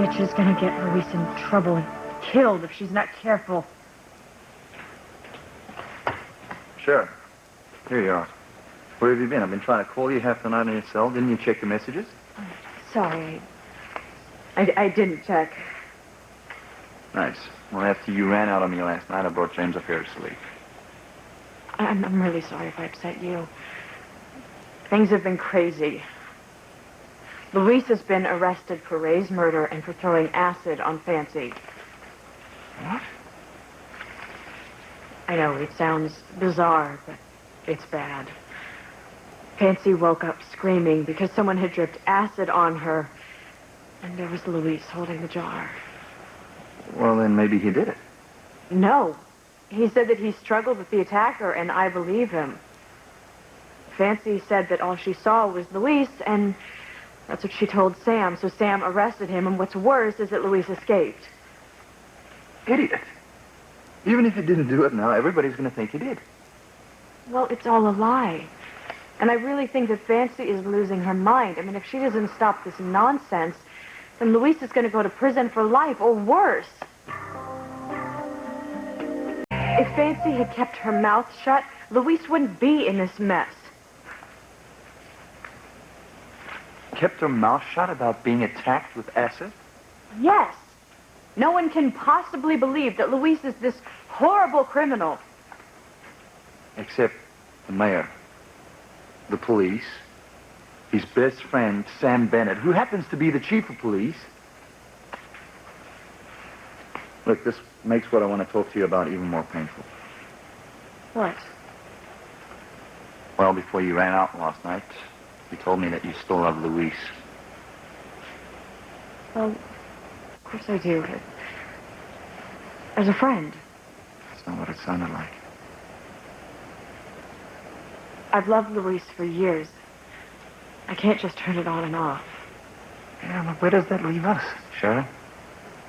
bitch is gonna get Louise in trouble and killed if she's not careful. Sure. Here you are. Where have you been? I've been trying to call you half the night in your cell. Didn't you check your messages? Sorry. I didn't check. Nice. Well, after you ran out on me last night, I brought James up here to sleep. I'm really sorry if I upset you. Things have been crazy. Louise has been arrested for Ray's murder and for throwing acid on Fancy. What? I know, it sounds bizarre, but it's bad. Fancy woke up screaming because someone had dripped acid on her, and there was Louise holding the jar. Well, then maybe he did it. No. He said that he struggled with the attacker, and I believe him. Fancy said that all she saw was Louise, and that's what she told Sam, so Sam arrested him, and what's worse is that Louise escaped. Idiot. Even if he didn't do it now, everybody's going to think he did. Well, it's all a lie. And I really think that Fancy is losing her mind. I mean, if she doesn't stop this nonsense, then Louise is going to go to prison for life, or worse. If Fancy had kept her mouth shut, Louise wouldn't be in this mess. Kept her mouth shut about being attacked with acid? Yes. No one can possibly believe that Louise is this horrible criminal. Except the mayor, the police, his best friend, Sam Bennett, who happens to be the chief of police. Look, this makes what I want to talk to you about even more painful. What? Well, before you ran out last night, you told me that you still love Louise. Well, of course I do. As a friend. That's not what it sounded like. I've loved Louise for years. I can't just turn it on and off. Yeah, but where does that leave us, Sheridan?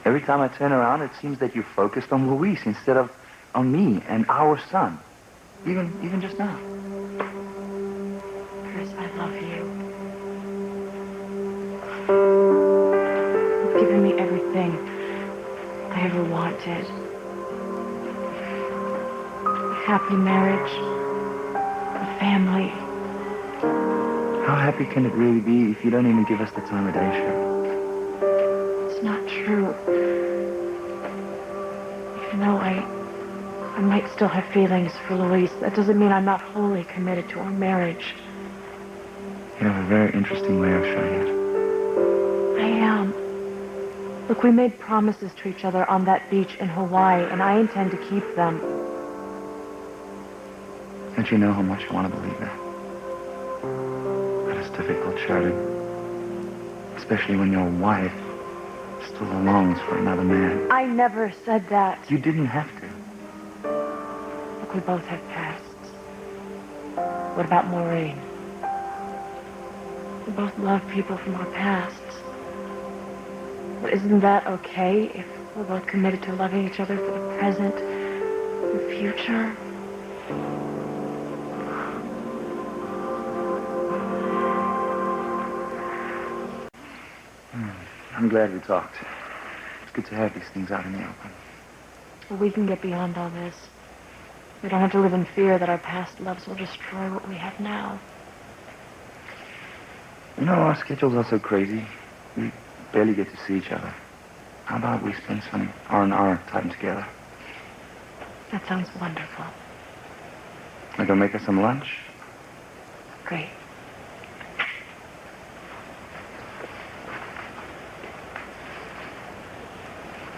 Every time I turn around, it seems that you're focused on Louise instead of on me and our son. Even just now. Chris, I love you. You've given me everything I ever wanted. A happy marriage. A family. How happy can it really be if you don't even give us the time of day, Sheridan? It's not true. Even though I might still have feelings for Louise, that doesn't mean I'm not wholly committed to our marriage. You have a very interesting way of showing it. I am. Look, we made promises to each other on that beach in Hawaii, and I intend to keep them. Don't you know how much I want to believe that? But it's difficult, Sheridan. Especially when your wife still longs for another man. I never said that. You didn't have to. Look, we both have pasts. What about Maureen? We both love people from our pasts. But isn't that okay if we're both committed to loving each other for the present, the future? I'm glad we talked. It's good to have these things out in the open. Well, we can get beyond all this. We don't have to live in fear that our past loves will destroy what we have now. You know, our schedules are so crazy. We barely get to see each other. How about we spend some R&R time together? That sounds wonderful. I go make us some lunch? Great.